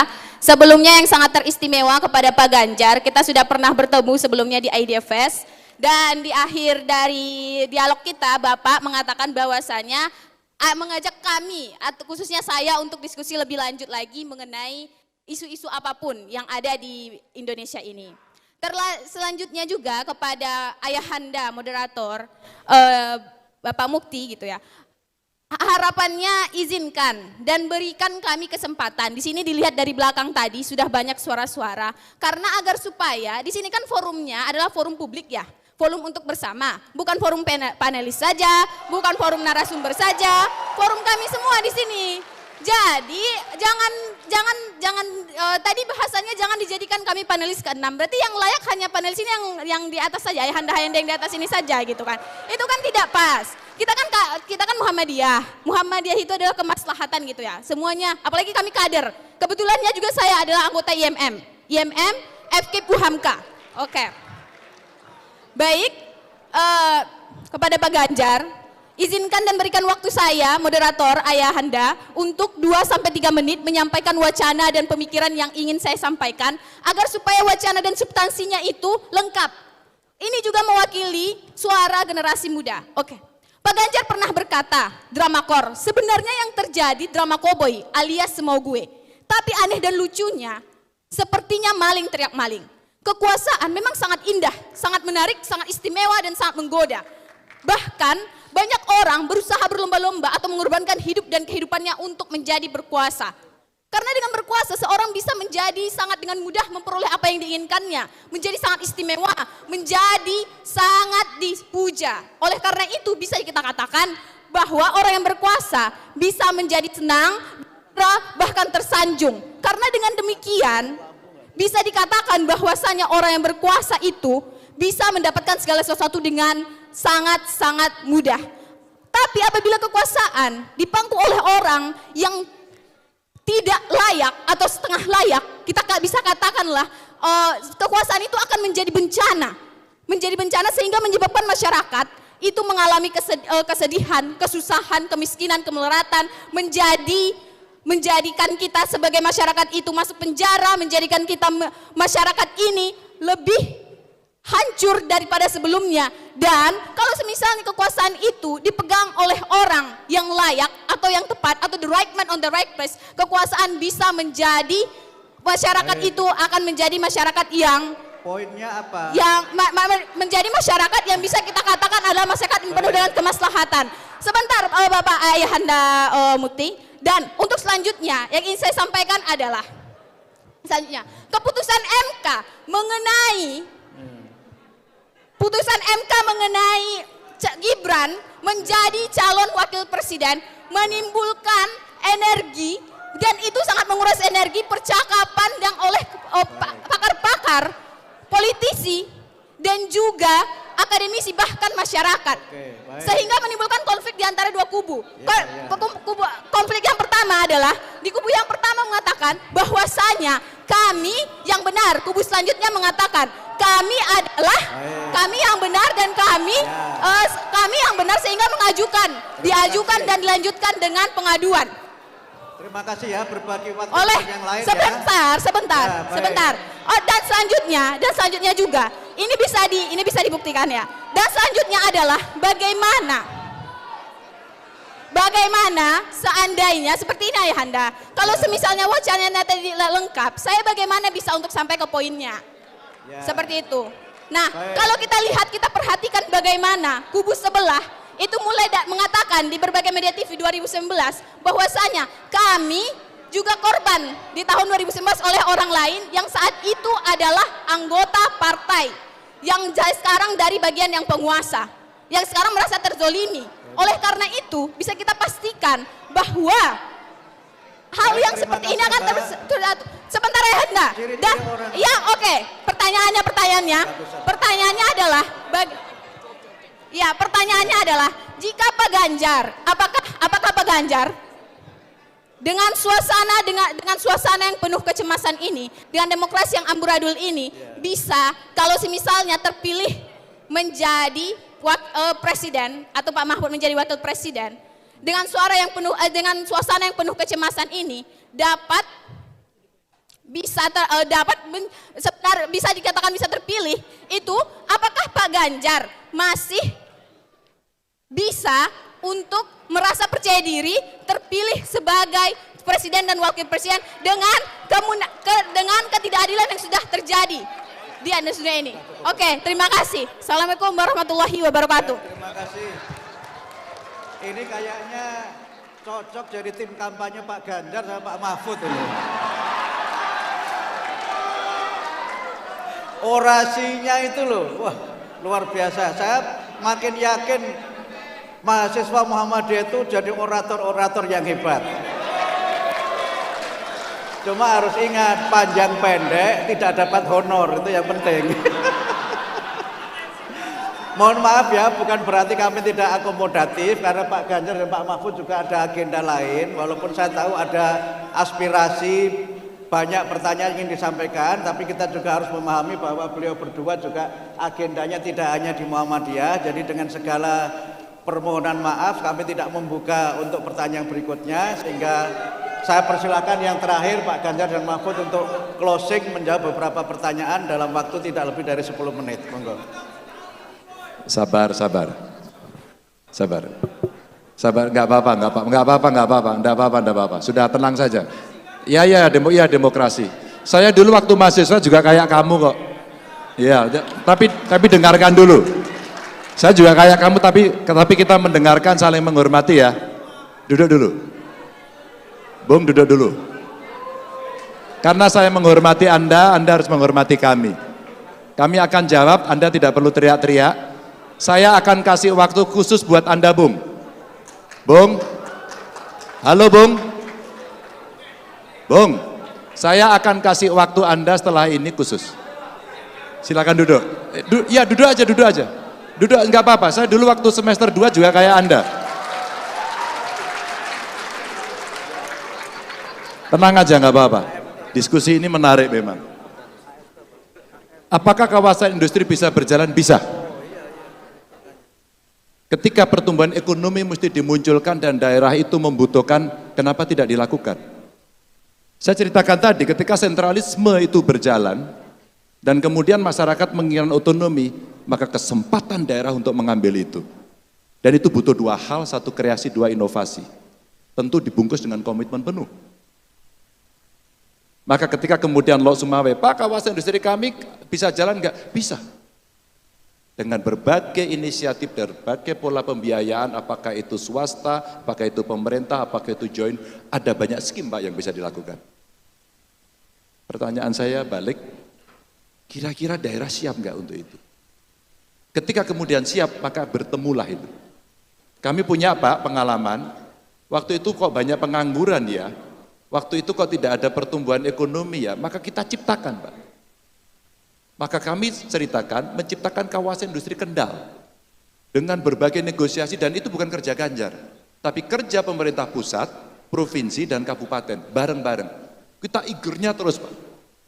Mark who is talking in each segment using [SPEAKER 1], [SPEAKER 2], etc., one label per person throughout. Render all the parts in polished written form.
[SPEAKER 1] kita. Sebelumnya yang sangat teristimewa kepada Pak Ganjar, kita sudah pernah bertemu sebelumnya di IDFS. Dan di akhir dari dialog kita, Bapak mengatakan bahwasanya mengajak kami, atau khususnya saya, untuk diskusi lebih lanjut lagi mengenai isu-isu apapun yang ada di Indonesia ini. Selanjutnya juga kepada ayahanda moderator, Bapak Mukti gitu ya. Harapannya izinkan dan berikan kami kesempatan. Di sini dilihat dari belakang tadi sudah banyak suara-suara, karena agar supaya di sini kan forumnya adalah forum publik ya, forum untuk bersama, bukan forum panelis saja, bukan forum narasumber saja, forum kami semua di sini. Jadi jangan tadi bahasanya jangan dijadikan kami panelis ke-6. Berarti yang layak hanya panelis ini yang di atas saja, ayahanda-ayahanda yang di atas ini saja gitu kan. Itu kan tidak pas. Kita kan Muhammadiyah. Muhammadiyah itu adalah kemaslahatan gitu ya. Semuanya, apalagi kami kader. Kebetulannya juga saya adalah anggota IMM. IMM FKIP Uhamka. Oke. Baik, kepada Pak Ganjar, izinkan dan berikan waktu saya, moderator, ayahanda, untuk 2-3 menit menyampaikan wacana dan pemikiran yang ingin saya sampaikan, agar supaya wacana dan substansinya itu lengkap. Ini juga mewakili suara generasi muda. Oke. Pak Ganjar pernah berkata, drama kor, sebenarnya yang terjadi drama koboi alias semau gue. Tapi aneh dan lucunya, sepertinya maling teriak maling. Kekuasaan memang sangat indah, sangat menarik, sangat istimewa dan sangat menggoda. Bahkan banyak orang berusaha berlomba-lomba atau mengorbankan hidup dan kehidupannya untuk menjadi berkuasa. Karena dengan berkuasa seorang bisa menjadi sangat dengan mudah memperoleh apa yang diinginkannya, menjadi sangat istimewa, menjadi sangat dipuja. Oleh karena itu bisa kita katakan bahwa orang yang berkuasa bisa menjadi senang, bahkan tersanjung. Karena dengan demikian bisa dikatakan bahwasanya orang yang berkuasa itu bisa mendapatkan segala sesuatu dengan sangat-sangat mudah. Tapi apabila kekuasaan dipangku oleh orang yang tidak layak atau setengah layak, kita bisa katakanlah kekuasaan itu akan menjadi bencana sehingga menyebabkan masyarakat itu mengalami kesedihan, kesusahan, kemiskinan, kemelaratan, menjadikan kita sebagai masyarakat itu masuk penjara, menjadikan kita masyarakat ini lebih hancur daripada sebelumnya. Dan kalau semisalnya kekuasaan itu dipegang oleh orang yang layak atau yang tepat atau the right man on the right place, kekuasaan bisa menjadi masyarakat itu akan menjadi masyarakat yang
[SPEAKER 2] poinnya apa?
[SPEAKER 1] Yang menjadi masyarakat yang bisa kita katakan adalah masyarakat yang penuh dengan kemaslahatan. Sebentar Bapak Ayahanda Mukti. Dan untuk selanjutnya yang ingin saya sampaikan adalah selanjutnya keputusan MK mengenai Gibran menjadi calon wakil presiden menimbulkan energi, dan itu sangat menguras energi percakapan yang oleh pakar-pakar, politisi, dan juga akademisi bahkan masyarakat. Sehingga menimbulkan konflik di antara dua kubu. Konflik yang pertama adalah di kubu yang pertama mengatakan bahwasanya kami yang benar, kubu selanjutnya mengatakan kami adalah kami yang benar dan kami yang benar, sehingga diajukan dan dilanjutkan dengan pengaduan.
[SPEAKER 2] Terima kasih ya, berbagi waktu
[SPEAKER 1] Oleh
[SPEAKER 2] yang lain
[SPEAKER 1] sebentar. Dan selanjutnya juga ini bisa dibuktikan ya. Dan selanjutnya adalah bagaimana seandainya seperti ini Ayahanda, kalau semisalnya wacananya tadi lengkap, saya bagaimana bisa untuk sampai ke poinnya? Seperti itu. Nah, kalau kita perhatikan bagaimana kubu sebelah itu mulai mengatakan di berbagai media TV 2019 bahwasanya kami juga korban di tahun 2019 oleh orang lain yang saat itu adalah anggota partai yang sekarang dari bagian yang penguasa, yang sekarang merasa terzolimi. Oleh karena itu bisa kita pastikan bahwa hal yang seperti ini akan sebentar ya Anda. Dan ya oke, pertanyaannya adalah jika Pak Ganjar, apakah Pak Ganjar dengan suasana yang penuh kecemasan ini, dengan demokrasi yang amburadul ini, bisa kalau misalnya terpilih menjadi presiden atau Pak Mahfud menjadi wakil presiden, dengan suasana yang penuh kecemasan ini dapat bisa dikatakan bisa terpilih, itu apakah Pak Ganjar masih bisa untuk merasa percaya diri terpilih sebagai presiden dan wakil presiden dengan ketidakadilan yang sudah terjadi di Indonesia ini. Oke, terima kasih. Assalamualaikum warahmatullahi wabarakatuh.
[SPEAKER 2] Terima kasih. Ini kayaknya cocok jadi tim kampanye Pak Ganjar sama Pak Mahfud ini. Orasinya itu loh, wah luar biasa. Saya makin yakin mahasiswa Muhammadiyah itu jadi orator-orator yang hebat. Cuma harus ingat, panjang pendek tidak dapat honor, itu yang penting. Mohon maaf ya, bukan berarti kami tidak akomodatif, karena Pak Ganjar dan Pak Mahfud juga ada agenda lain. Walaupun saya tahu ada aspirasi, banyak pertanyaan yang ingin disampaikan, tapi kita juga harus memahami bahwa beliau berdua juga agendanya tidak hanya di Muhammadiyah. Jadi dengan segala permohonan maaf, kami tidak membuka untuk pertanyaan berikutnya, sehingga saya persilakan yang terakhir Pak Ganjar dan Mahfud untuk closing menjawab beberapa pertanyaan dalam waktu tidak lebih dari 10 menit. Monggo.
[SPEAKER 3] Sabar, nggak apa-apa. Sudah tenang saja. Ya, demokrasi. Saya dulu waktu mahasiswa juga kayak kamu kok. Ya, tapi dengarkan dulu. Saya juga kayak kamu, tapi kita mendengarkan, saling menghormati ya. Duduk dulu. Bung, duduk dulu. Karena saya menghormati Anda harus menghormati kami. Kami akan jawab, Anda tidak perlu teriak-teriak. Saya akan kasih waktu khusus buat Anda, Bung. Bung, halo Bung. Bung, saya akan kasih waktu Anda setelah ini khusus. Silakan duduk. Ya, duduk aja. Duduk, enggak apa-apa. Saya dulu waktu semester 2 juga kayak Anda. Tenang aja, enggak apa-apa. Diskusi ini menarik memang. Apakah kawasan industri bisa berjalan? Bisa. Ketika pertumbuhan ekonomi mesti dimunculkan dan daerah itu membutuhkan, kenapa tidak dilakukan? Saya ceritakan tadi, ketika sentralisme itu berjalan, dan kemudian masyarakat menginginkan otonomi, maka kesempatan daerah untuk mengambil itu. Dan itu butuh dua hal, satu kreasi, dua inovasi. Tentu dibungkus dengan komitmen penuh. Maka ketika kemudian Lok Sumawe, Pak kawasan industri kami bisa jalan enggak? Bisa. Dengan berbagai inisiatif, berbagai pola pembiayaan, apakah itu swasta, apakah itu pemerintah, apakah itu joint, ada banyak skim Pak yang bisa dilakukan. Pertanyaan saya balik, kira-kira daerah siap enggak untuk itu? Ketika kemudian siap, maka bertemulah itu. Kami punya Pak pengalaman, waktu itu kok banyak pengangguran ya, waktu itu kok tidak ada pertumbuhan ekonomi ya, maka kita ciptakan Pak. Maka kami ceritakan, menciptakan kawasan industri Kendal dengan berbagai negosiasi, dan itu bukan kerja Ganjar, tapi kerja pemerintah pusat, provinsi, dan kabupaten, bareng-bareng. Kita eagernya terus Pak,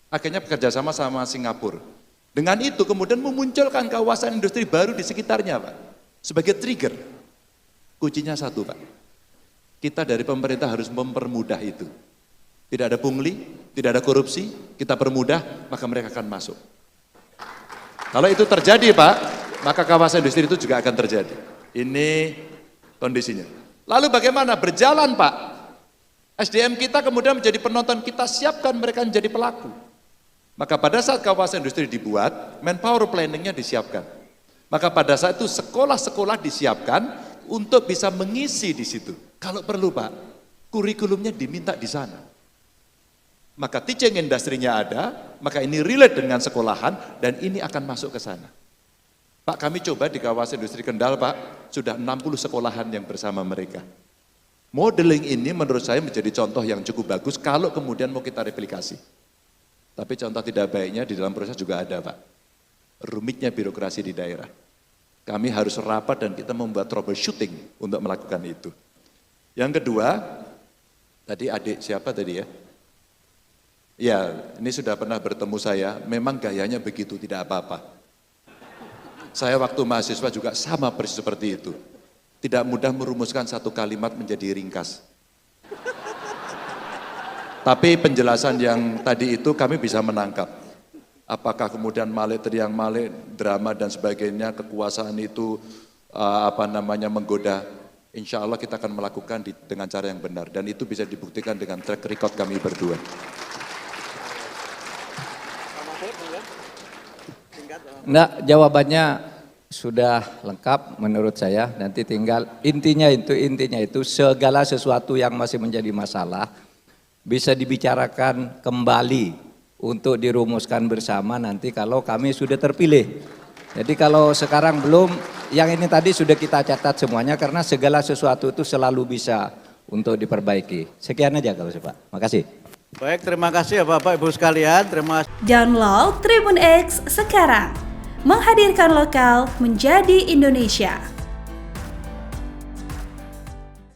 [SPEAKER 3] akhirnya bekerja sama Singapura. Dengan itu kemudian memunculkan kawasan industri baru di sekitarnya Pak, sebagai trigger. Kuncinya satu Pak, kita dari pemerintah harus mempermudah itu. Tidak ada pungli, tidak ada korupsi, kita permudah, maka mereka akan masuk. Kalau itu terjadi Pak, maka kawasan industri itu juga akan terjadi. Ini kondisinya. Lalu bagaimana? Berjalan Pak. SDM kita kemudian menjadi penonton, kita siapkan mereka menjadi pelaku. Maka pada saat kawasan industri dibuat, manpower planningnya disiapkan. Maka pada saat itu sekolah-sekolah disiapkan untuk bisa mengisi di situ. Kalau perlu Pak, kurikulumnya diminta di sana. Maka teaching industrinya ada, maka ini relate dengan sekolahan, dan ini akan masuk ke sana. Pak, kami coba di kawasan industri Kendal Pak, sudah 60 sekolahan yang bersama mereka. Modeling ini menurut saya menjadi contoh yang cukup bagus kalau kemudian mau kita replikasi. Tapi contoh tidak baiknya di dalam proses juga ada Pak. Rumitnya birokrasi di daerah. Kami harus rapat dan kita membuat troubleshooting untuk melakukan itu. Yang kedua, tadi adik siapa tadi ya? Ya, ini sudah pernah bertemu saya, memang gayanya begitu, tidak apa-apa. Saya waktu mahasiswa juga sama persis seperti itu. Tidak mudah merumuskan satu kalimat menjadi ringkas. Tapi penjelasan yang tadi itu kami bisa menangkap. Apakah kemudian Malik teriang Malik, drama dan sebagainya, kekuasaan itu menggoda. Insya Allah kita akan melakukan dengan cara yang benar. Dan itu bisa dibuktikan dengan track record kami berdua.
[SPEAKER 4] Nah, jawabannya sudah lengkap menurut saya. Nanti tinggal intinya itu segala sesuatu yang masih menjadi masalah bisa dibicarakan kembali untuk dirumuskan bersama nanti kalau kami sudah terpilih. Jadi kalau sekarang belum, yang ini tadi sudah kita catat semuanya karena segala sesuatu itu selalu bisa untuk diperbaiki. Sekian aja kalau Pak. Makasih.
[SPEAKER 2] Baik, terima kasih ya Bapak Ibu sekalian. Terima kasih.
[SPEAKER 5] Download Tribun X sekarang. Menghadirkan lokal menjadi Indonesia.